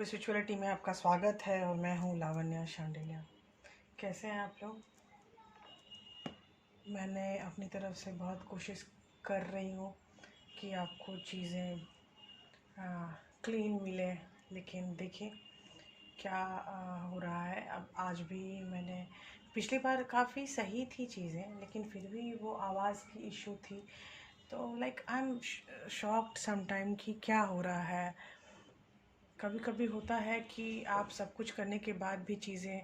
Spirituality में आपका स्वागत है और मैं हूँ लावण्या शांडिल्या। कैसे हैं आप लोग? मैंने अपनी तरफ से बहुत कोशिश कर रही हूँ कि आपको चीज़ें क्लीन मिले, लेकिन देखिए क्या हो रहा है। अब आज भी मैंने पिछली बार काफ़ी सही थी चीज़ें, लेकिन फिर भी वो आवाज़ की इशू थी। तो like I am shocked sometime कि क्या हो रहा है। कभी कभी होता है कि आप सब कुछ करने के बाद भी चीज़ें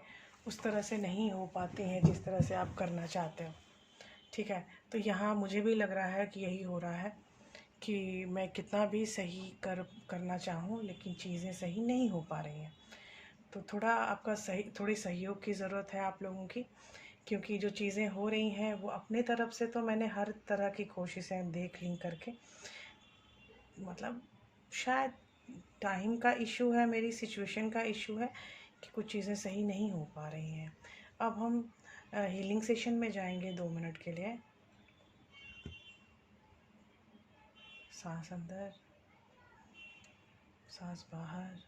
उस तरह से नहीं हो पाती हैं जिस तरह से आप करना चाहते हो। ठीक है, तो यहाँ मुझे भी लग रहा है कि यही हो रहा है कि मैं कितना भी सही करना चाहूँ, लेकिन चीज़ें सही नहीं हो पा रही हैं। तो थोड़ी सहयोग की ज़रूरत है आप लोगों की, क्योंकि जो चीज़ें हो रही हैं वो अपने तरफ से तो मैंने हर तरह की कोशिशें देख ली करके, मतलब शायद टाइम का इशू है, मेरी सिचुएशन का इशू है कि कुछ चीज़ें सही नहीं हो पा रही हैं। अब हम हीलिंग सेशन में जाएंगे 2 मिनट के लिए। सांस अंदर, सांस बाहर।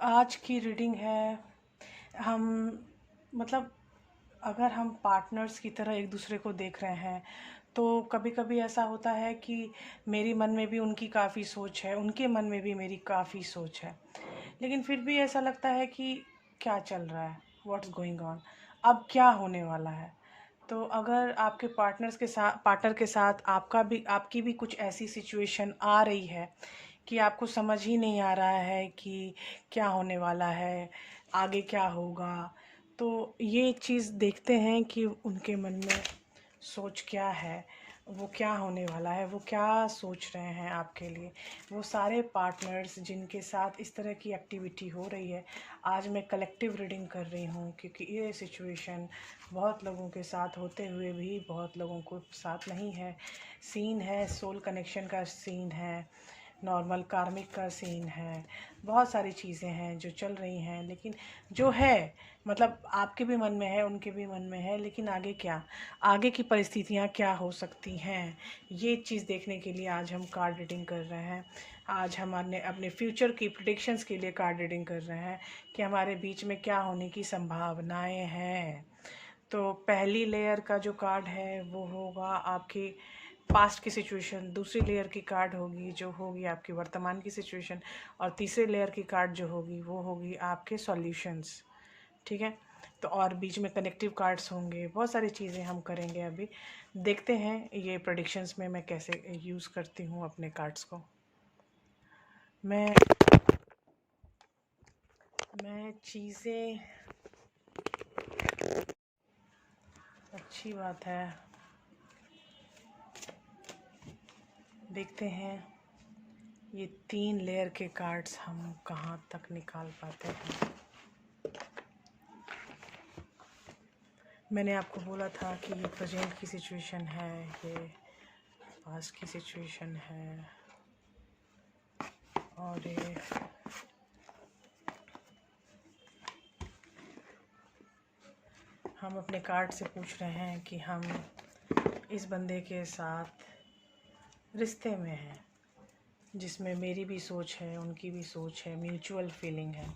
आज की रीडिंग है, हम मतलब अगर हम पार्टनर्स की तरह एक दूसरे को देख रहे हैं तो कभी कभी ऐसा होता है कि मेरी मन में भी उनकी काफ़ी सोच है, उनके मन में भी मेरी काफ़ी सोच है, लेकिन फिर भी ऐसा लगता है कि क्या चल रहा है, व्हाट्स गोइंग ऑन, अब क्या होने वाला है। तो अगर आपके पार्टनर के साथ आपकी भी कुछ ऐसी सिचुएशन आ रही है कि आपको समझ ही नहीं आ रहा है कि क्या होने वाला है, आगे क्या होगा, तो ये चीज़ देखते हैं कि उनके मन में सोच क्या है, वो क्या होने वाला है, वो क्या सोच रहे हैं आपके लिए। वो सारे पार्टनर्स जिनके साथ इस तरह की एक्टिविटी हो रही है, आज मैं कलेक्टिव रीडिंग कर रही हूँ, क्योंकि ये सिचुएशन बहुत लोगों के साथ होते हुए भी बहुत लोगों को साथ नहीं है। सीन है, सोल कनेक्शन का सीन है, नॉर्मल कार्मिक का सीन है, बहुत सारी चीज़ें हैं जो चल रही हैं, लेकिन जो है मतलब आपके भी मन में है, उनके भी मन में है, लेकिन आगे क्या, आगे की परिस्थितियाँ क्या हो सकती हैं, ये चीज़ देखने के लिए आज हम कार्ड रीडिंग कर रहे हैं। आज हमारे अपने फ्यूचर की प्रेडिक्शंस के लिए कार्ड रीडिंग कर रहे हैं कि हमारे बीच में क्या होने की संभावनाएं हैं। तो पहली लेयर का जो कार्ड है वो होगा आपकी पास्ट की सिचुएशन, दूसरी लेयर की कार्ड होगी जो होगी आपकी वर्तमान की सिचुएशन, और तीसरे लेयर की कार्ड जो होगी वो होगी आपके सॉल्यूशंस। ठीक है, तो और बीच में कनेक्टिव कार्ड्स होंगे, बहुत सारी चीज़ें हम करेंगे। अभी देखते हैं ये प्रेडिक्शंस में मैं कैसे यूज़ करती हूँ अपने कार्ड्स को। मैं चीज़ें, अच्छी बात है, देखते हैं ये 3 लेयर के कार्ड्स हम कहाँ तक निकाल पाते हैं। मैंने आपको बोला था कि ये प्रेजेंट की सिचुएशन है, ये पास्ट की सिचुएशन है, और ये हम अपने कार्ड से पूछ रहे हैं कि हम इस बंदे के साथ रिश्ते में हैं जिसमें मेरी भी सोच है, उनकी भी सोच है, म्यूचुअल फीलिंग है।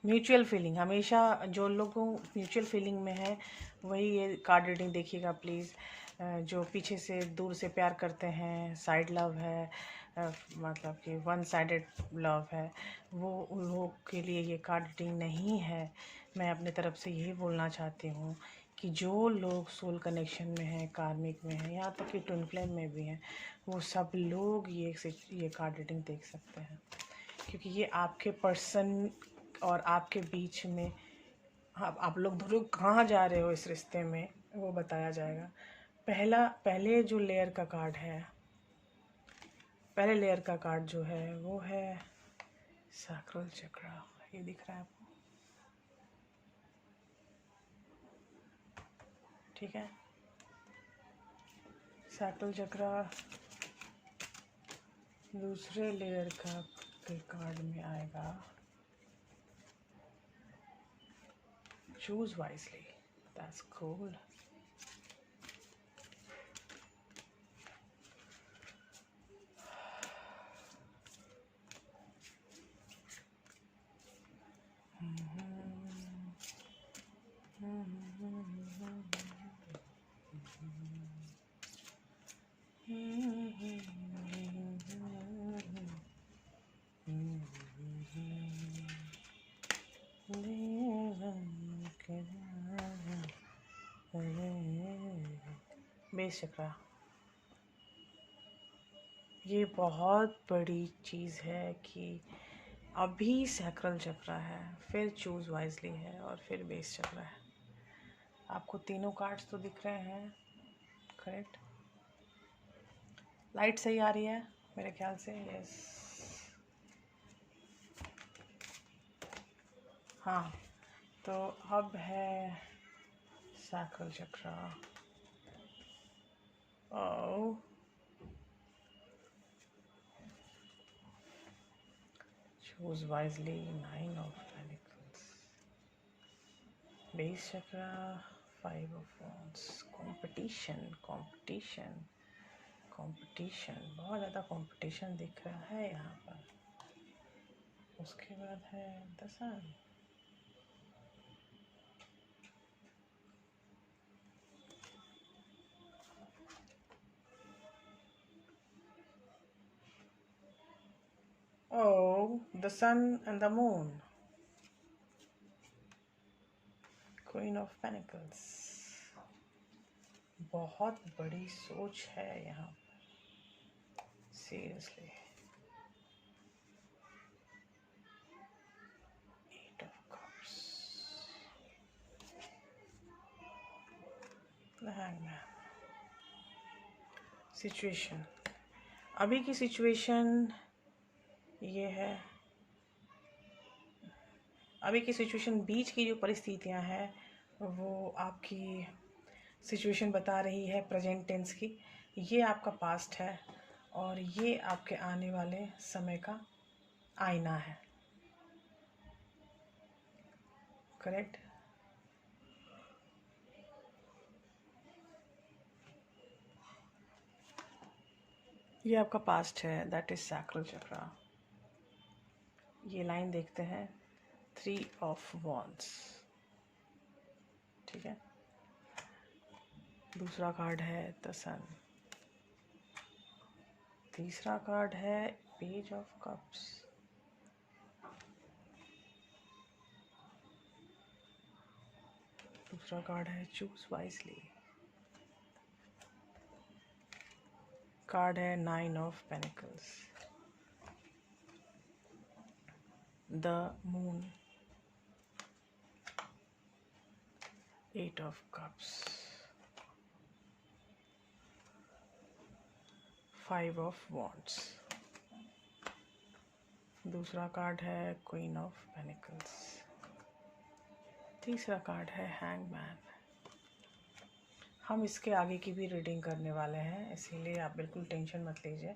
म्यूचुअल फीलिंग हमेशा जो लोगों म्यूचुअल फीलिंग में है वही ये कार्ड रीडिंग देखिएगा प्लीज़। जो पीछे से दूर से प्यार करते हैं, साइड लव है, मतलब कि वन साइडेड लव है, वो उन लोगों के लिए ये कार्ड रीडिंग नहीं है। मैं अपने तरफ से यही बोलना चाहती हूँ कि जो लोग सोल कनेक्शन में हैं, कार्मिक में हैं, यहाँ तक कि ट्विन फ्लेम में भी हैं, वो सब लोग ये कार्ड रीडिंग देख सकते हैं, क्योंकि ये आपके पर्सन और आपके बीच में आप लोग दोनों कहाँ जा रहे हो इस रिश्ते में, वो बताया जाएगा। पहले जो लेयर का कार्ड है, पहले लेयर का कार्ड जो है वो है सैक्रल चक्र। ये दिख रहा है आपको, ठीक है। सैक्रल चक्र दूसरे लेयर का के कार्ड में आएगा choose wisely. That's cool. Base chakra, ये बहुत बड़ी चीज़ है कि अभी सैक्रल चक्र है, फिर चूज़ वाइजली है और फिर बेस चक्र है। आपको तीनों कार्ड्स तो दिख रहे हैं, करेक्ट? लाइट सही आ रही है मेरे ख्याल से, यस। हाँ, तो अब है sacral chakra. Oh, choose wisely, 9 of pentacles, base chakra, 5 of wands. Competition competition competition, बहुत ज़्यादा कंपटीशन दिख रहा है यहाँ पर। उसके बाद है the sun. Oh, the sun and the moon. Queen of Pentacles. बहुत बड़ी सोच है यहाँ पर, seriously. 8 of Cups. The Hangman. Situation, अभी की सिचुएशन ये है, अभी की सिचुएशन, बीच की जो परिस्थितियाँ हैं वो आपकी सिचुएशन बता रही है प्रेजेंट टेंस की। ये आपका पास्ट है और ये आपके आने वाले समय का आईना है, करेक्ट? ये आपका पास्ट है, दैट इज सैक्रल चक्र। ये लाइन देखते हैं, 3 ऑफ वॉन्ड्स, ठीक है। दूसरा कार्ड है द सन, तीसरा कार्ड है पेज ऑफ कप्स, दूसरा कार्ड है चूज वाइजली, कार्ड है 9 of panicles, the moon, 8 of cups, 5 of wands. दूसरा कार्ड है क्वीन ऑफ पेनिकल्स, तीसरा कार्ड है हैंगमैन। हम इसके आगे की भी रीडिंग करने वाले हैं, इसीलिए आप बिल्कुल टेंशन मत लीजिए,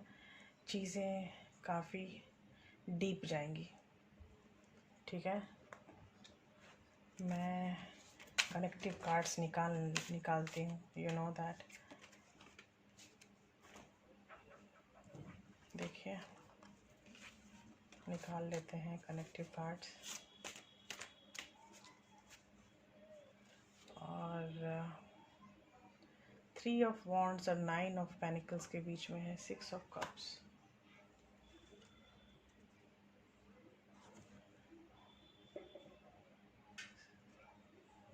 चीज़ें काफ़ी डीप जाएंगी, ठीक है। मैं कनेक्टिव कार्ड्स निकालती हूँ, यू नो दैट। देखिए, निकाल लेते हैं कनेक्टिव कार्ड्स। और 3 ऑफ वॉन्ड्स और 9 ऑफ पेनिकल्स के बीच में है 6 of cups.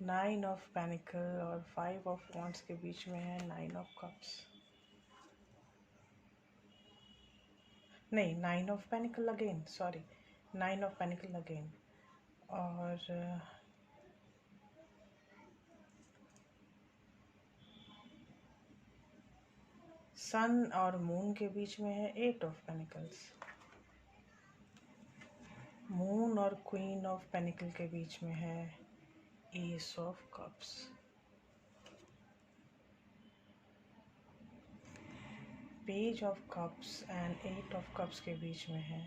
Nine of panicle और 5 ऑफ वॉन्ड्स के बीच में है 9 ऑफ कप्स। नहीं, 9 of panicle again, sorry, 9 of panicle again. और सन और मून के बीच में है 8 ऑफ पेनिकल्स। मून और क्वीन ऑफ पेनिकल के बीच में है ace of cups. Page of cups and 8 of cups के बीच में है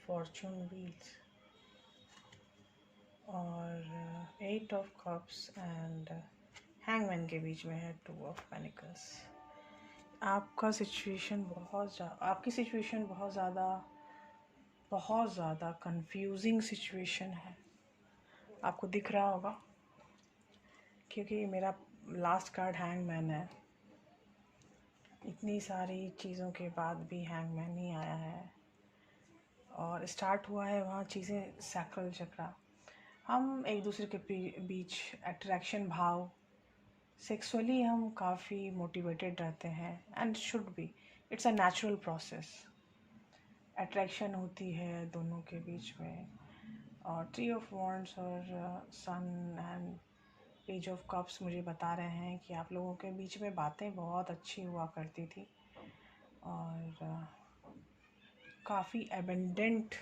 फॉर्चून व्हील्स। और 8 ऑफ कप्स एंड हैंगमैन के बीच में है 2 ऑफ पेनिकल्स। आपकी सिचुएशन बहुत ज़्यादा कंफ्यूजिंग सिचुएशन है, आपको दिख रहा होगा, क्योंकि मेरा लास्ट कार्ड हैंगमैन है। इतनी सारी चीज़ों के बाद भी हैंगमैन ही आया है और स्टार्ट हुआ है वहाँ चीज़ें सैक्रल चक्रा। हम एक दूसरे के बीच अट्रैक्शन भाव, सेक्सुअली हम काफ़ी मोटिवेटेड रहते हैं and should be, it's a natural process. Attraction होती है दोनों के बीच में। और 3 ऑफ वॉन्ड्स और सन एंड पेज ऑफ कप्स मुझे बता रहे हैं कि आप लोगों के बीच में बातें बहुत अच्छी हुआ करती थी और काफ़ी एबेंडेंट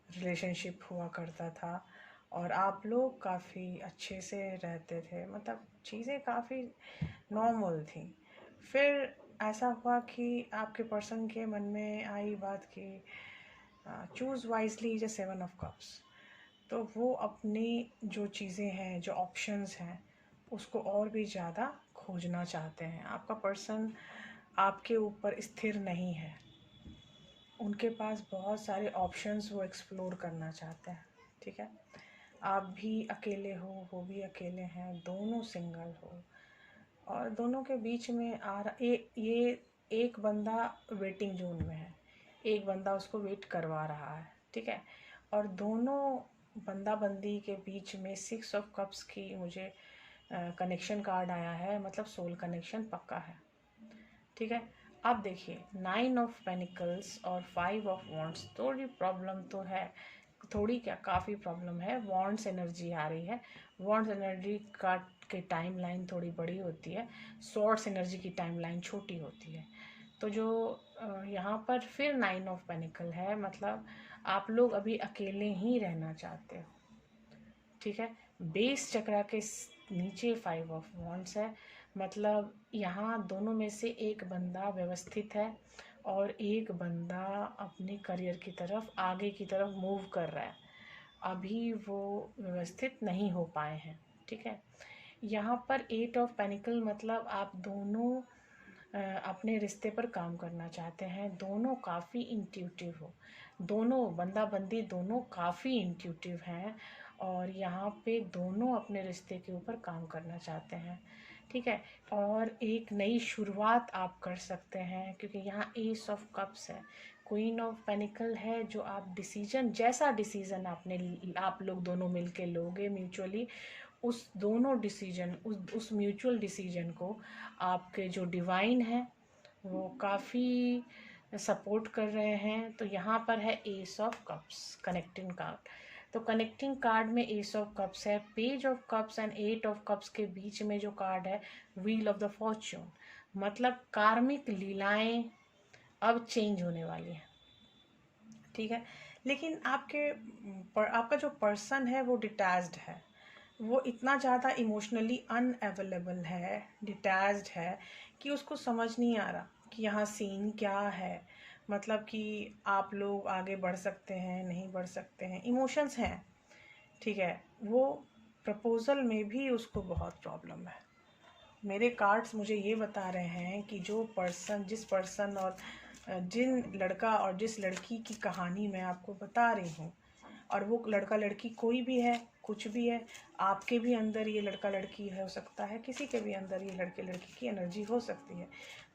रिलेशनशिप हुआ करता था और आप लोग काफ़ी अच्छे से रहते थे, मतलब चीज़ें काफ़ी नॉर्मल थी। फिर ऐसा हुआ कि आपके पर्सन के मन में आई बात कि choose wisely the 7 of cups. तो वो अपनी जो चीज़ें हैं, जो ऑप्शंस हैं, उसको और भी ज़्यादा खोजना चाहते हैं। आपका पर्सन आपके ऊपर स्थिर नहीं है, उनके पास बहुत सारे ऑप्शंस वो एक्सप्लोर करना चाहते हैं। ठीक है, आप भी अकेले हो, वो भी अकेले हैं, दोनों सिंगल हो और दोनों के बीच में ये एक बंदा वेटिंग जोन में है, एक बंदा उसको वेट करवा रहा है। ठीक है, और दोनों बंदा बंदी के बीच में 6 ऑफ कप्स की मुझे कनेक्शन कार्ड आया है, मतलब सोल कनेक्शन पक्का है। ठीक है, अब देखिए 9 ऑफ पेनिकल्स और 5 ऑफ वॉन्ड्स, थोड़ी प्रॉब्लम तो है, थोड़ी क्या काफ़ी प्रॉब्लम है। वॉन्ड्स एनर्जी आ रही है, वॉन्ड्स एनर्जी का की टाइम लाइन थोड़ी बड़ी होती है, सॉर्ड्स एनर्जी की टाइम लाइन छोटी होती है। तो जो यहाँ पर फिर 9 ऑफ पेनिकल है, मतलब आप लोग अभी अकेले ही रहना चाहते हो। ठीक है, बेस चक्रा के नीचे 5 ऑफ वॉन्ड्स है, मतलब यहाँ दोनों में से एक बंदा व्यवस्थित है और एक बंदा अपने करियर की तरफ, आगे की तरफ मूव कर रहा है, अभी वो व्यवस्थित नहीं हो पाए हैं। ठीक है, यहाँ पर 8 ऑफ पेनिकल मतलब आप दोनों अपने रिश्ते पर काम करना चाहते हैं, दोनों काफ़ी इंट्यूटिव हो, दोनों बंदा बंदी दोनों काफ़ी इंट्यूटिव हैं और यहाँ पे दोनों अपने रिश्ते के ऊपर काम करना चाहते हैं। ठीक है, और एक नई शुरुआत आप कर सकते हैं, क्योंकि यहाँ एस ऑफ कप्स है, क्वीन ऑफ पेनिकल है, जो आप डिसीजन, जैसा डिसीजन आप लोग दोनों मिलके लोगे म्यूचुअली, उस दोनों डिसीजन, उस म्यूचुअल डिसीजन को आपके जो डिवाइन है वो काफ़ी सपोर्ट कर रहे हैं। तो यहाँ पर है ace of cups connecting card. तो कनेक्टिंग कार्ड में एस ऑफ कप्स है, page of cups and 8 of cups के बीच में जो कार्ड है व्हील ऑफ द फॉर्च्यून, मतलब कार्मिक लीलाएं अब चेंज होने वाली हैं। ठीक है, लेकिन आपका जो पर्सन है वो डिटैच्ड है, वो इतना ज़्यादा इमोशनली अनअवेलेबल है, डिटैच्ड है, कि उसको समझ नहीं आ रहा कि यहाँ सीन क्या है, मतलब कि आप लोग आगे बढ़ सकते हैं, नहीं बढ़ सकते हैं, इमोशंस हैं। ठीक है, वो प्रपोज़ल में भी उसको बहुत प्रॉब्लम है। मेरे कार्ड्स मुझे ये बता रहे हैं कि जिस पर्सन और जिन लड़का और जिस लड़की की कहानी मैं आपको बता रही हूँ, और वो लड़का लड़की कोई भी है, कुछ भी है, आपके भी अंदर ये लड़का लड़की हो सकता है, किसी के भी अंदर ये लड़के लड़की की एनर्जी हो सकती है।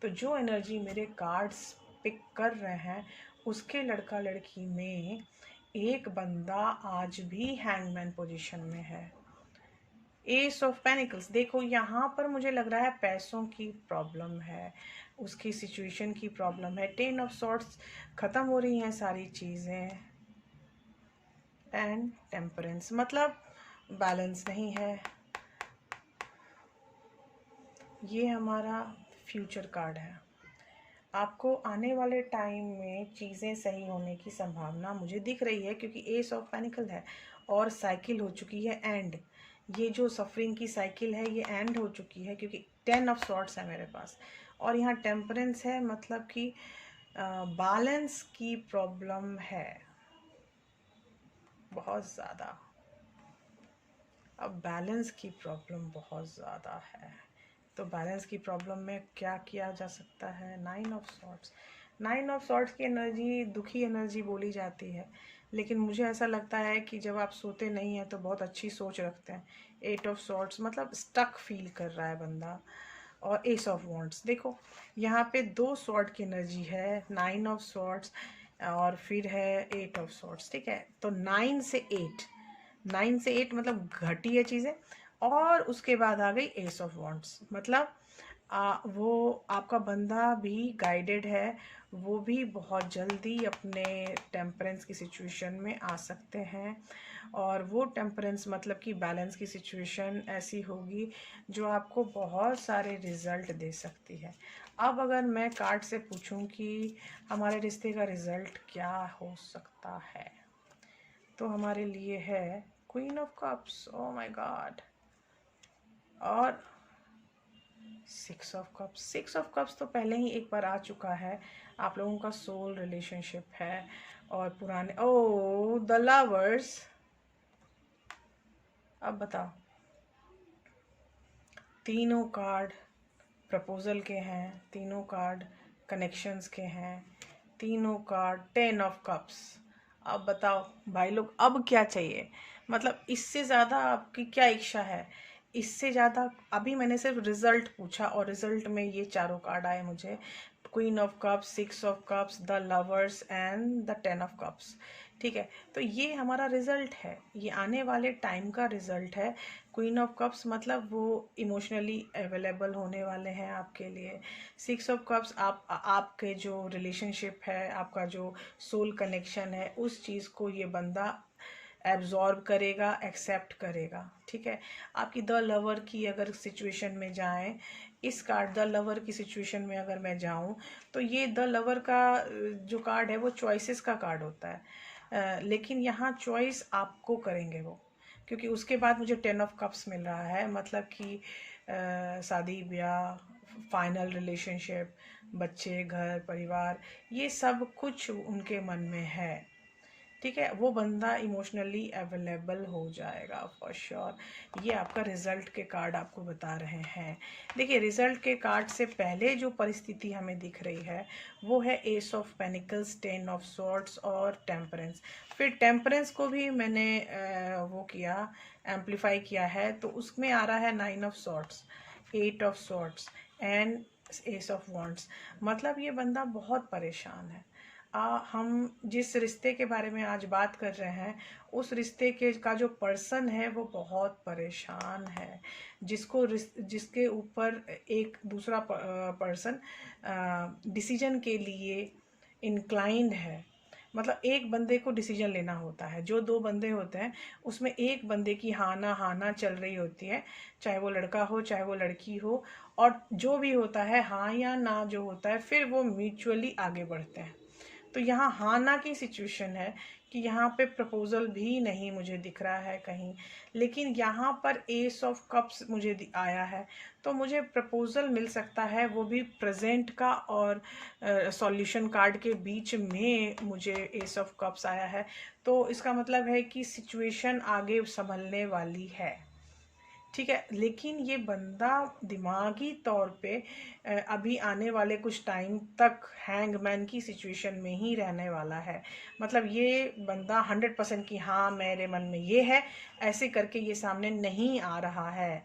तो जो एनर्जी मेरे कार्ड्स पिक कर रहे हैं, उसके लड़का लड़की में एक बंदा आज भी हैंगमैन पोजीशन में है। एस ऑफ पेनिकल्स, देखो यहाँ पर मुझे लग रहा है पैसों की प्रॉब्लम है, उसकी सिचुएशन की प्रॉब्लम है। 10 ऑफ सॉर्ट्स, ख़त्म हो रही हैं सारी चीज़ें। एंड टेम्परेंस, मतलब बैलेंस नहीं है। ये हमारा फ्यूचर कार्ड है। आपको आने वाले टाइम में चीज़ें सही होने की संभावना मुझे दिख रही है, क्योंकि एस ऑफ पेनिकल है और साइकिल हो चुकी है एंड। ये जो सफरिंग की साइकिल है ये एंड हो चुकी है, क्योंकि 10 ऑफ सॉर्ट्स है मेरे पास, और यहाँ टेम्परेंस है, मतलब कि बैलेंस की प्रॉब्लम है बहुत ज़्यादा। अब बैलेंस की प्रॉब्लम बहुत ज़्यादा है, तो बैलेंस की प्रॉब्लम में क्या किया जा सकता है? 9 ऑफ सॉर्ट्स। 9 ऑफ सॉर्ट्स की एनर्जी दुखी एनर्जी बोली जाती है, लेकिन मुझे ऐसा लगता है कि जब आप सोते नहीं हैं तो बहुत अच्छी सोच रखते हैं। 8 ऑफ सॉर्ट्स, मतलब स्टक फील कर रहा है बंदा। और एस ऑफ वॉन्ट्स, देखो यहाँ पे 2 सॉर्ट की एनर्जी है, 9 ऑफ सॉर्ट्स और फिर है 8 ऑफ सॉर्ट्स। ठीक है, तो 9 से 8 मतलब घटी है चीज़ें, और उसके बाद आ गई एस ऑफ वॉन्ट्स, मतलब वो आपका बंदा भी गाइडेड है, वो भी बहुत जल्दी अपने टेम्परेंस की सिचुएशन में आ सकते हैं। और वो टेम्परेंस मतलब कि बैलेंस की सिचुएशन ऐसी होगी जो आपको बहुत सारे रिजल्ट दे सकती है। अब अगर मैं कार्ड से पूछूं कि हमारे रिश्ते का रिजल्ट क्या हो सकता है, तो हमारे लिए है queen of cups, oh my God, और 6 ऑफ कप्स। 6 ऑफ कप्स तो पहले ही एक बार आ चुका है, आप लोगों का सोल रिलेशनशिप है और पुराने, ओ द लवर्स। अब बताओ, तीनों कार्ड प्रपोजल के हैं, तीनों कार्ड कनेक्शंस के हैं, तीनों कार्ड 10 ऑफ कप्स। अब बताओ भाई लोग, अब क्या चाहिए? मतलब इससे ज़्यादा आपकी क्या इच्छा है? इससे ज़्यादा अभी मैंने सिर्फ रिजल्ट पूछा और रिजल्ट में ये चारों कार्ड आए मुझे, queen of cups, 6 of cups, the lovers and the 10 of cups. ठीक है, तो ये हमारा रिजल्ट है, ये आने वाले टाइम का रिजल्ट है। क्वीन ऑफ कप्स मतलब वो इमोशनली अवेलेबल होने वाले हैं आपके लिए। 6 ऑफ कप्स आपके जो रिलेशनशिप है, आपका जो सोल कनेक्शन है, उस चीज़ को ये बंदा एब्जॉर्ब करेगा, एक्सेप्ट करेगा। ठीक है, आपकी द लवर की अगर सिचुएशन में जाएं, इस कार्ड द लवर की सिचुएशन में अगर मैं जाऊं, तो ये द लवर का जो कार्ड है वो चॉइसेस का कार्ड होता है, लेकिन यहाँ चॉइस आपको करेंगे वो, क्योंकि उसके बाद मुझे 10 ऑफ कप्स मिल रहा है, मतलब कि शादी ब्याह, फाइनल रिलेशनशिप, बच्चे, घर परिवार, ये सब कुछ उनके मन में है। ठीक है, वो बंदा इमोशनली अवेलेबल हो जाएगा फॉर श्योर। ये आपका रिजल्ट के कार्ड आपको बता रहे हैं। देखिए, रिजल्ट के कार्ड से पहले जो परिस्थिति हमें दिख रही है वो है ace of pentacles, 10 of swords और टेम्परेंस। फिर टेम्परेंस को भी मैंने वो किया, एम्पलीफाई किया है, तो उसमें आ रहा है 9 of swords, 8 of swords and ace of wands. मतलब ये बंदा बहुत परेशान है। हम जिस रिश्ते के बारे में आज बात कर रहे हैं, उस रिश्ते के का जो पर्सन है वो बहुत परेशान है, जिसके ऊपर एक दूसरा पर्सन डिसीजन के लिए इंक्लाइंड है। मतलब एक बंदे को डिसीजन लेना होता है, जो 2 बंदे होते हैं उसमें एक बंदे की हाँ ना चल रही होती है, चाहे वो लड़का हो चाहे वो लड़की हो, और जो भी होता है हाँ या ना जो होता है, फिर वो म्यूचुअली आगे बढ़ते हैं। तो यहाँ हाँ ना की सिचुएशन है कि यहाँ पे प्रपोजल भी नहीं मुझे दिख रहा है कहीं, लेकिन यहाँ पर एस ऑफ कप्स मुझे आया है, तो मुझे प्रपोजल मिल सकता है, वो भी प्रेजेंट का और सॉल्यूशन कार्ड के बीच में मुझे एस ऑफ कप्स आया है। तो इसका मतलब है कि सिचुएशन आगे संभलने वाली है। ठीक है। लेकिन ये बंदा दिमागी तौर पे अभी आने वाले कुछ टाइम तक हैंगमैन की सिचुएशन में ही रहने वाला है। मतलब ये बंदा 100% कि हाँ मेरे मन में ये है, ऐसे करके ये सामने नहीं आ रहा है।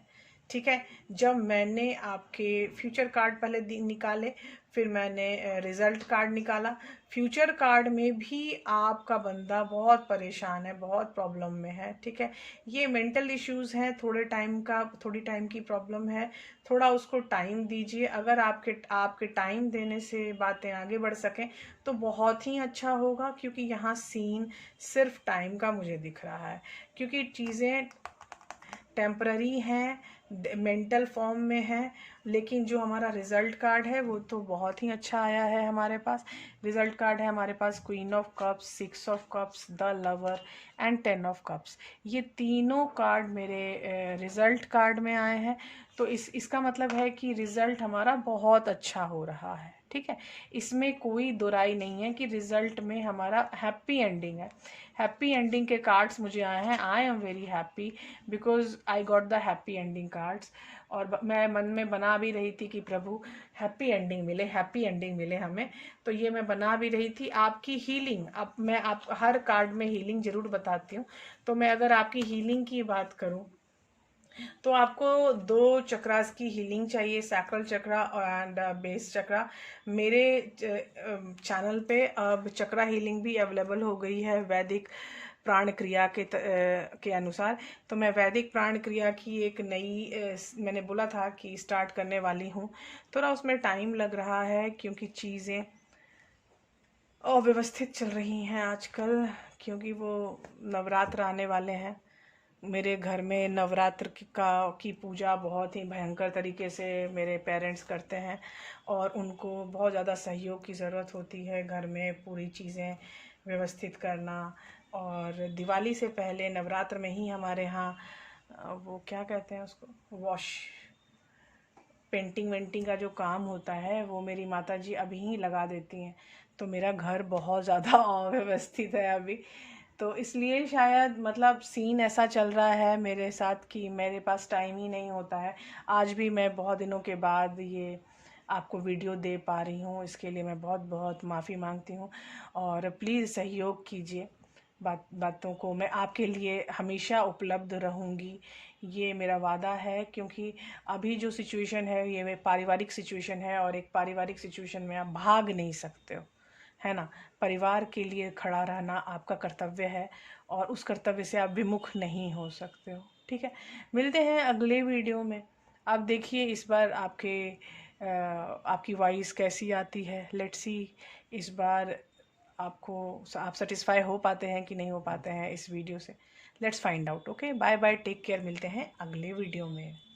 ठीक है। जब मैंने आपके फ्यूचर कार्ड पहले निकाले, फिर मैंने रिजल्ट कार्ड निकाला। फ्यूचर कार्ड में भी आपका बंदा बहुत परेशान है, बहुत प्रॉब्लम में है। ठीक है। ये मेंटल इश्यूज हैं, थोड़ी टाइम की प्रॉब्लम है। थोड़ा उसको टाइम दीजिए। अगर आपके टाइम देने से बातें आगे बढ़ सकें तो बहुत ही अच्छा होगा, क्योंकि यहाँ सीन सिर्फ टाइम का मुझे दिख रहा है, क्योंकि चीज़ें टेम्पररी हैं, मेंटल फॉर्म में है। लेकिन जो हमारा रिजल्ट कार्ड है वो तो बहुत ही अच्छा आया है हमारे पास। रिजल्ट कार्ड है हमारे पास queen of cups, 6 of cups, the lover एंड 10 ऑफ कप्स। ये तीनों कार्ड मेरे रिजल्ट कार्ड में आए हैं। तो इसका मतलब है कि रिजल्ट हमारा बहुत अच्छा हो रहा है। ठीक है। इसमें कोई दो राय नहीं है कि रिजल्ट में हमारा हैप्पी एंडिंग है। हैप्पी एंडिंग के कार्ड्स मुझे आए हैं। I am very happy because I got the happy ending cards. और मैं मन में बना भी रही थी कि प्रभु हैप्पी एंडिंग मिले, हैप्पी एंडिंग मिले हमें। तो ये मैं बना भी रही थी। आपकी हीलिंग, अब मैं आप हर कार्ड में हीलिंग जरूर बताती हूँ। तो मैं अगर आपकी हीलिंग की बात करूँ तो आपको 2 चक्रास की हीलिंग चाहिए, सैक्रल चक्रा एंड बेस चक्रा। मेरे चैनल पे अब चक्रा हीलिंग भी अवेलेबल हो गई है वैदिक प्राण क्रिया के अनुसार। तो मैं वैदिक प्राण क्रिया की एक नई मैंने बोला था कि स्टार्ट करने वाली हूँ। थोड़ा उसमें टाइम लग रहा है क्योंकि चीज़ें अव्यवस्थित चल रही हैं आजकल, क्योंकि वो नवरात्र आने वाले हैं। मेरे घर में नवरात्र की पूजा बहुत ही भयंकर तरीके से मेरे पेरेंट्स करते हैं, और उनको बहुत ज़्यादा सहयोग की ज़रूरत होती है घर में पूरी चीज़ें व्यवस्थित करना। और दिवाली से पहले नवरात्र में ही हमारे यहाँ वो क्या कहते हैं उसको, वॉश पेंटिंग वेंटिंग का जो काम होता है वो मेरी माता जी अभी ही लगा देती हैं। तो मेरा घर बहुत ज़्यादा अव्यवस्थित है अभी। तो इसलिए शायद मतलब सीन ऐसा चल रहा है मेरे साथ कि मेरे पास टाइम ही नहीं होता है। आज भी मैं बहुत दिनों के बाद ये आपको वीडियो दे पा रही हूँ, इसके लिए मैं बहुत बहुत माफ़ी मांगती हूँ। और प्लीज़ सहयोग कीजिए। बातों को मैं आपके लिए हमेशा उपलब्ध रहूँगी, ये मेरा वादा है। क्योंकि अभी जो सिचुएशन है ये पारिवारिक सिचुएशन है, और एक पारिवारिक सिचुएशन में आप भाग नहीं सकते हो, है ना। परिवार के लिए खड़ा रहना आपका कर्तव्य है, और उस कर्तव्य से आप विमुख नहीं हो सकते हो। ठीक है। मिलते हैं अगले वीडियो में। आप देखिए इस बार आपकी वॉइस कैसी आती है। लेट्स सी इस बार आपको आप सेटिस्फाई हो पाते हैं कि नहीं हो पाते हैं इस वीडियो से। Let's find out. Okay, bye bye, take care. मिलते हैं अगले वीडियो में।